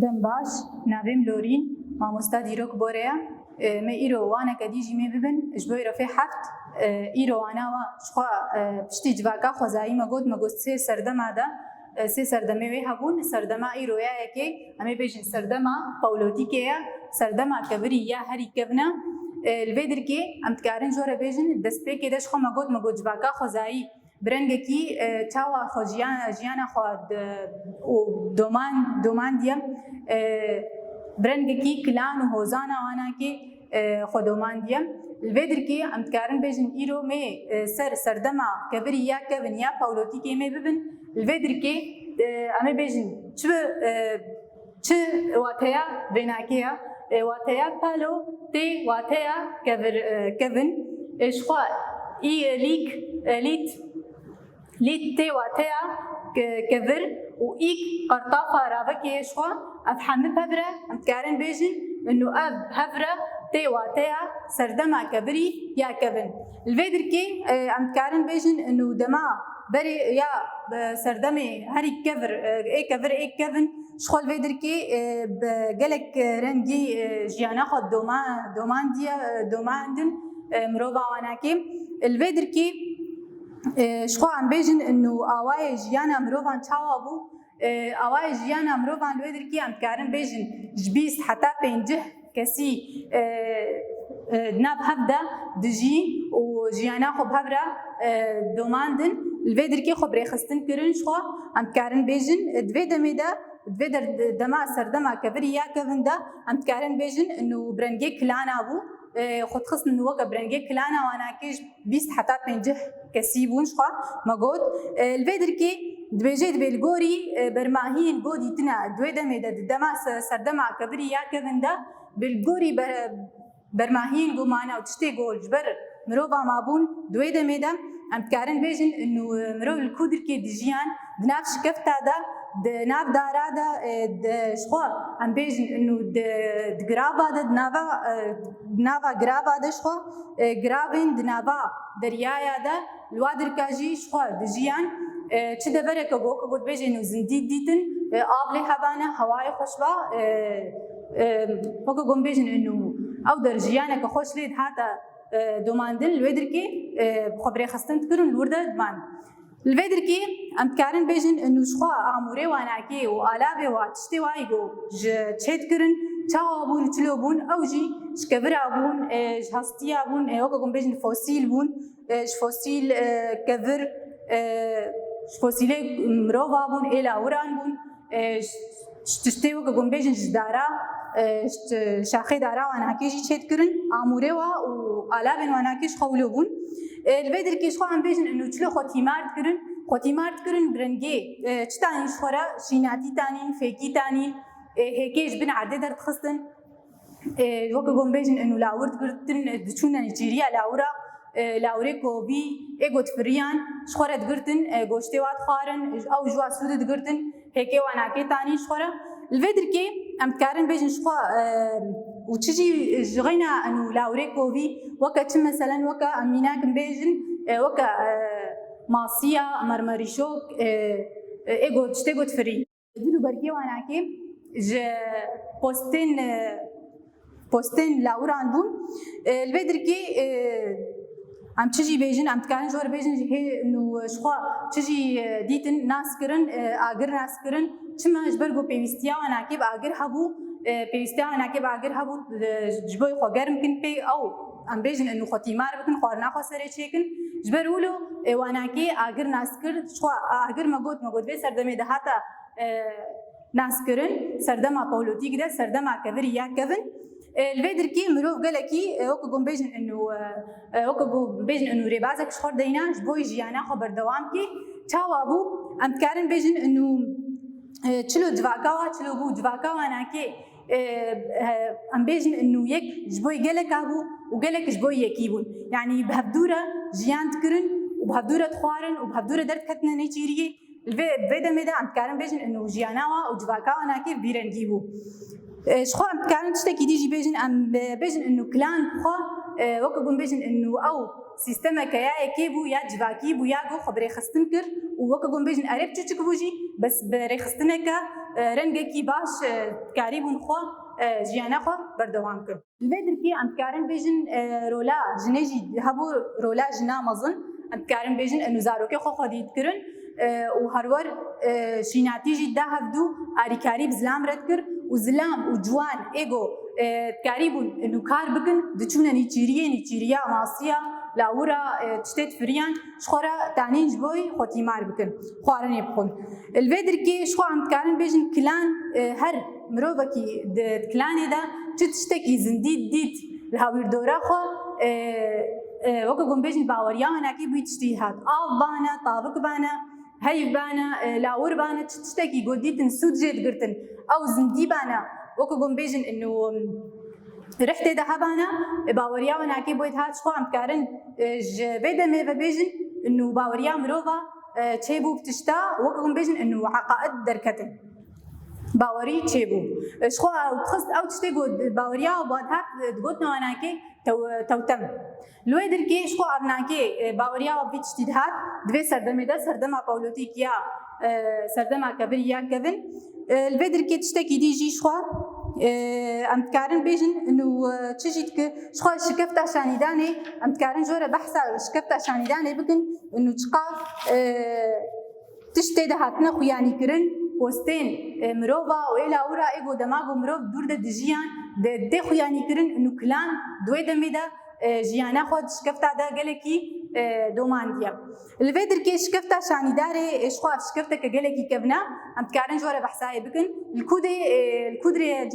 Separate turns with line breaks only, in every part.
دم باش نavêm Lorîn mamosta dîrok boreya me îro waneke dî jî me bibin ji bo îrofê heft îro wana wa xwe piştî civaka xwezayî me got sê serdema de sê serdemê wê hebûn serdema îroya yekê em ê bêjin serdema Pawlotîkê ye serdema kevirî ya herî kevne li vê dirkê em dikarin jore bêjin destpêkê de ji xwe me got civaka xwezayî birengekî çawa xwe jiyana xwe û doman diye birengekî kilan û hozana wanakê xwe doman diye li vê dirkê em dikarin bêjin îro me ser serdema kevirî ya kevin ya Pawlotîkê me bibin li vê dirkê em ê bêjin çi wateya vênakê ya wateya palo tê wateya kevin ji xwe lît tê wateya kevir û îk qertafa ravekê ji xwe ev hemû hevre em dikarin bêjin û ev hevre tê wateya serdema kevirî ya kevin li vê dirkê em dikarin bêjin û dema berê ya serdemê herî kevir ê kevin ji xwe li vê dirkê gelek rengî jiyana xwe domandin mirova wanakê li vê dirkê ji xwe em bêjin awayê jiyana mirovan çawa bû awayê jiyana mirovan li vê dirkê em dikarin bêjin ji 20 heta 50 kesî nav hev de dijî û jiyana xwe hevre domandin li vê dirkê xwe birêxistin kirin ji xwe em dikarin bêjin divê demê de divê dema serdema kevirî ya kevin de em dikarin bêjin birengê kilana bû xwe dixistin weke birengê kilana wanakê ji 20 heta 50 kesî bûn ji xwe me got li vê dirkê dibêje divê li gorî bermahiyên godî tune divê demê de di dema serdema kevirî ya kevin de bi gorî bermahiyên gomane û tiştê got ji ber mirova mabûn divê demê de em dikarin bêjin mirov li ku dirkê dijiyan di nav şikefta de di nav dara de ji xwe em bêjin di girava de di nava girava de ji xwe giravên di nava deryaya de li wa dirka jî ji xwe dijiyan çi devereke got bêjin zindî dîtin av lê hebane hewayê xweş ba weke got bêjin ew der jiyaneke xweş lê dihata domandin li vê dirkê xwe birêxistin dikirin li wir de diman li vê dirkê em dikarin bêjin ji xwe amûrê wanakê û alavê wa tiştê wa îgo ji çê dikirin çawa bûn çilo bûn ew jî ji kevira bûn ji hestiya bûn weke got bêjin fosîl bûn ji fosîl kevir ji fosîlê mirova bûn ê lawiran bûn ji tiştê weke got bêjin ji dara şaxê dara wanakê jî çê dikirin amûrê wa û alavên wanakê ji xwe wilo bûn li vê dirkê ji xwe em bêjin çilo xwe tîmar dikirin birengê çi tanîn ji xwe re şînatî tanîn fêkî tanîn hêkê ji bin erdê derdixistin weke got bêjin lawir digirtin diçûne cîriya lawira lawirê kovî ê gotfiriyan ji xwe re digirtin goştê wa dixwarin ew ji wa sûdê digirtin hêkê wanakê tanîn ji xwe re li vê dirkê em dikarin bêjin ji xwe û çi jî ji xeyna lawirê kovî weke çi meselen weke em mînakin bêjin weke masiya mermerîşok tiştê gotfirî dil û berkê wanakê ji postên lawiran bûn li vê dirkê em çi jî bêjin em dikarin jor bêjin ji xwe çi jî dîtin naskirin agir naskirin çima ji ber got pêwîstiya wanakê bi agir hebû pêwîstiya wanakê bi agir hebû ji bo xwe germ kin pê ew em bêjin xwe tîmar bikin xwarina xwe serê çêkin ji ber wilo wanakê agir naskir xwe agir me got vê serdemê de hata naskirin serdema Pawlotîk de serdema kevirî ya kevin li vê dirkê mirov gelekî weke got bêjin rêbazek ji xwe deyna ji bo jiyana xwe berdewam kê çawa bû em dikarin bêjin çilo civaka wa çilo bû civaka wanakê em bêjin yek ji bo gelek bû û gelek ji bo yekî bûn yanî bi hevdûre jiyan dikirin û bi hevdûre dixwarin û bi hevdûre derdiketine nêçîriyê li vê demê de em dikarin bêjin jiyana wa û civaka wanakê bîrengî bû ji xwe em dikarin tiştekî dî jî bêjin em bêjin kilan xwe weke got bêjin ew sîstemeke ya yekê bû ya civakî bû ya got xwe birêxistin kir û weke got bêjin erê biçûçik bû jî بس برخستنك رنگکی باش کاری بون خو جیانا خو بردوام کن. البدر کی ام کارن بیجن رولا جنجی هبو رولا جنا مزن ام کارن بیجن انو زاروک خو خدید کرن و هرور شیناتی جدا هفدو آریکاری بزلام رد کر و زلام و جوان ایگو کاری بون انو کار بکن دچون نیچیریا ماسیا لاورا تشتت فريان شخورا تانين جبوي خوتي مار بكن خوارن يبخون الفيدر كي شخو عم تكارن بيجن كلان هر مروبكي كلاني دا تشتكي زنديد ديت الهاوير دورا خو وكا قوم بيجن باوريا هناكي بوي تشتيهات بانا طابق بانا هاي بانا لاور بانا تشتكي قديتن سود جيد قرتن او زندي بانا وكا قوم بيجن انو رحت ذهبنا باوريا وناكي بويت هات شو عم كارن بيدا مي بيجن انه باوريا مروفا تشيبو بتشتا وكم بيجن انه عقائد دركتن باوري تشيبو شو تخص او تشتيغو باوريا وبعد هات تقولنا وناكي توتم لويدر كي شو ابناكي باوريا وبيتشتي هات دوي سردمي دا سردما بولوتيكيا سردما كبريا كفن الفيدر كي تشتكي ديجي شو ام تكارن بيجن انه تشجيتك شخو شكفتا شانيداني ام تكارن جوره بحثا شكفتا شانيداني بكن انه تشقا تشتي دهاتنا خوياني كرن بوستين مروفا وإلى ورا إيجو دماغو مروف دور دا دجيان دي خوياني كرن انه كلان دوي دمي دا جيانا خود شكفتا دا قالكي دومان ديا الفيدر كي شكفتا شاني داري شخو شكفتا كقالكي كبنا ام تكارن جوره بحثاي بكن الكودري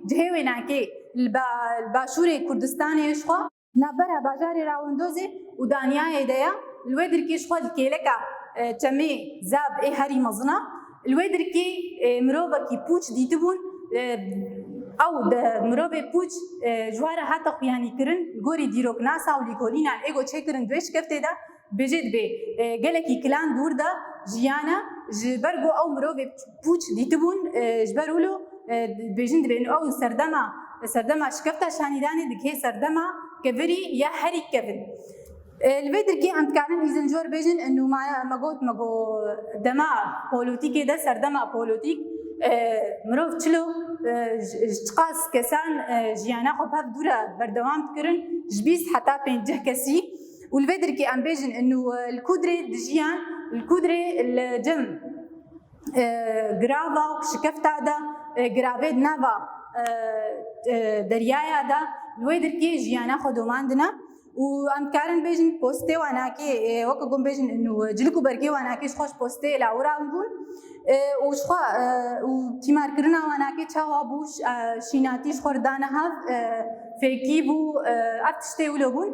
جهوي ناكي الباشوري كردستاني شخو نابرا باجاري راوندوزي ودانيا يديا الويدر كي شخو الكيلكا تمي زاب اي هاري مزنا الويدر كي مروبا كي بوش ديتبون او د مروبه پوچ جواره هاته خو یعنی کرن ګوري دیروک ناسا او لیکولینا ایگو چه کرن دوش کفته دا بجد به گلکی کلان دور دا جیانا جبرگو او مروبه پوچ دیتبون جبرولو بجند بین او سردما شکفتا شانیدانه دکه سردما کبری یا هری کبن الفيدر كي عم تكارن إذن جور بيجن إنه ماغو دما بوليتيكي ده سردما بوليتيك مروف تشلو قاس كسان جيانا خو بهاف دورا بردوام تكرن جبيس حتى بينجه كسي والفيدر كي عم بيجن إنه الكودري دجيان الكودري الجم غرافا وشكفتا دا غرافيد نافا دريايا دا الفيدر كي جيانا خو دوماندنا وام كارن بيجن بوستي واناكي وكا قوم بيجن انه جلكو بركي واناكي خوش بوستي لاورا نقول وشخوا وتيمار كرنا واناكي تشاوا بوش شيناتي شخور دانها فيكي بو اتشتي ولبون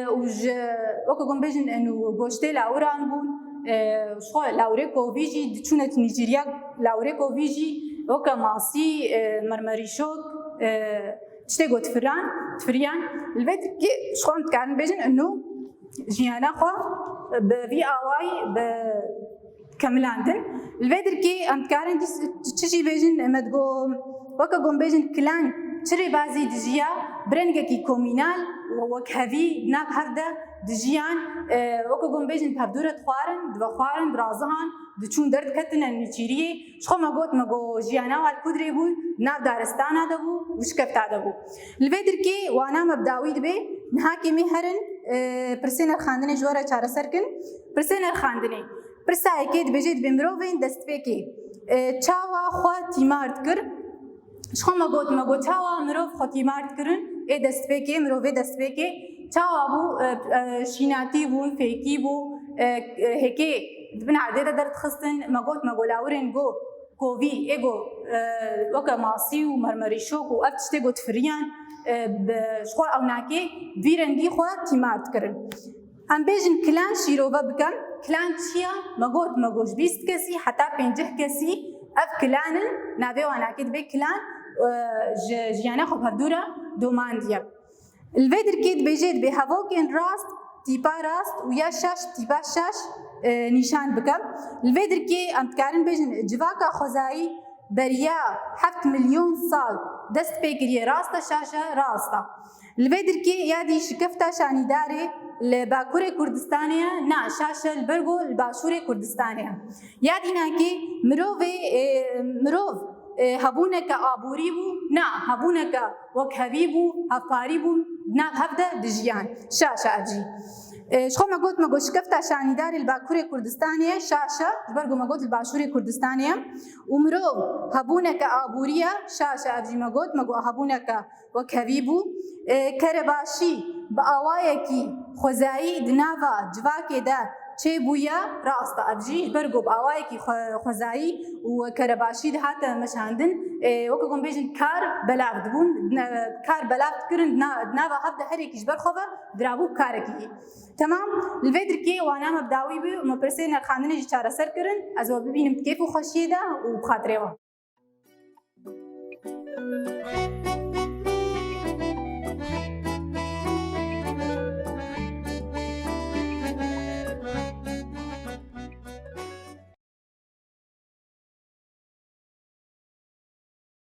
وج وكا قوم بيجن انه بوشتي لاورا نقول شخوا لاوري كوفيجي دچونت نيجيريا لاوري كوفيجي وكا ماسي مرمريشوك تشتغو تفريان الفيدر كي شخون تكارن بيجن انه جيانا خو بفي اواي بكملاندن الفيدر كي ام تكارن تشي بيجن مدغو وكا قوم بيجن كلان تشري بازي دجيا برنجا كي كومينال وكهفي ناب هفدا دجيان وكا قوم بيجن بهبدورة خوارن برازهان دچون درد کتن نیچیریه شخو مگو جیانا وال کودری بود ناب دارستانا دبو وشکفتا دبو الفیدر کی وانا مبداوی دبی نهاکی میهرن پرسین الخاندنی جوارا چاره سرکن پرسین الخاندنی پرسای کید بجید بمروین دست پیکی چاوا خوا تیمارد کر شخو مگو چاوا مروف خو تیمارد کرن ای دست پیکی مروفی دست پیکی چاوا بو شیناتی بون فیکی بو هکی بن عديدة درت خصن ماغو لاورين جو كوفي ايجو وكا ماسي ومرمريشوك وابتشتيغو تفريان بشخو او ناكي فيرنجي خو تيمات كرن ام بيجن كلان شيروفا بكم كلان تشيا ماغوش بيست كسي حتى بينجه كسي اف كلانن نافي وانا كيد بي كلان جيانا خو بهدورا دومانديا الفيدر كيد بيجيد بهافوكين راست تيبا راست ويا شاش تيبا شاش نشان بكم الفيدر كي ام تكارن بيجن جواكا خوزاي بریا 7 ملیون سال دست پیکریه راستا شاشه راستا البدر کی یادی شکفتا شانیداری لباکور کردستانیه نه شاشه البرگو الباشور کردستانیه یادی ناکی مروف هبونك آبوری بو نه هبونك وک هبی بو هفاری بو نه هفده دجیان شاشه اجی شخو ما قلت ما شكفتا شانيدار الباكوري كردستانية شاشة جبرقو ما قلت الباشوري كردستانية ومرو هبونك آبورية شاشة أبجي ما قلت ما قلت هبونك وكهبيبو كرباشي بأوايكي خزائي دنافا جواكي دا چه بویا راستا ابجی برگو باوایی کی خزایی و کرباشی ده هات مشاندن وکه کوم بیشن کار بلافت بون کار بلافت کرن ناوا هبده هر یکیش برخوبه درابو کار کی تمام الفيدر كي وانا مبداوي بي وما برسينا خاندني جي چاره سر کرن از و ببینم کیف و خوشیده و بخاطره و